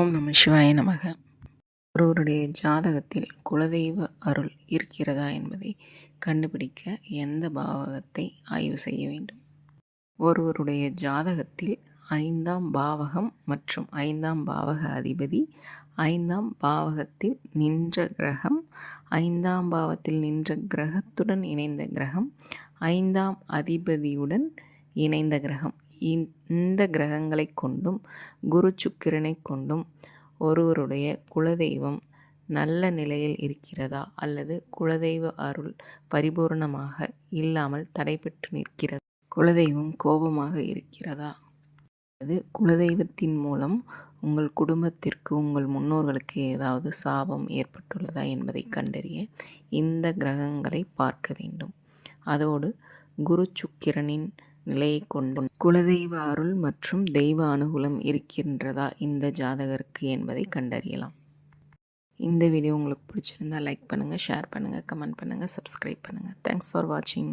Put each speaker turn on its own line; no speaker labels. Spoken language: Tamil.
ஓம் நம சிவாய நமக. ஒருவருடைய ஜாதகத்தில் குலதெய்வ அருள் இருக்கிறதா என்பதை கண்டுபிடிக்க எந்த பாவகத்தை ஆய்வு செய்ய வேண்டும்? ஒருவருடைய ஜாதகத்தில் 5ஆம் பாவகம் மற்றும் 5ஆம் பாவக அதிபதி, 5ஆம் பாவகத்தில் நின்ற கிரகம், 5ஆம் பாவத்தில் நின்ற கிரகத்துடன் இணைந்த கிரகம், 5ஆம் அதிபதியுடன் இணைந்த கிரகம், இந்த கிரகங்களை கொண்டும் குரு சுக்கிரனை கொண்டும் ஒருவருடைய குலதெய்வம் நல்ல நிலையில் இருக்கிறதா அல்லது குலதெய்வ அருள் பரிபூர்ணமாக இல்லாமல் தடைபெற்று நிற்கிறது, குலதெய்வம் கோபமாக இருக்கிறதா அல்லது குலதெய்வத்தின் மூலம் உங்கள் குடும்பத்திற்கு உங்கள் முன்னோர்களுக்கு ஏதாவது சாபம் ஏற்பட்டுள்ளதா என்பதை கண்டறிய இந்த கிரகங்களை பார்க்க வேண்டும். அதோடு குரு சுக்கிரனின் நிலையை கொண்டு குலதெய்வ அருள் மற்றும் தெய்வ அனுகூலம் இருக்கின்றதா இந்த ஜாதகருக்கு என்பதை கண்டறியலாம். இந்த வீடியோ உங்களுக்கு பிடிச்சிருந்தால் லைக் பண்ணுங்கள், ஷேர் பண்ணுங்கள், கமெண்ட் பண்ணுங்கள், சப்ஸ்கிரைப் பண்ணுங்கள். தேங்க்ஸ் ஃபார் வாட்சிங்.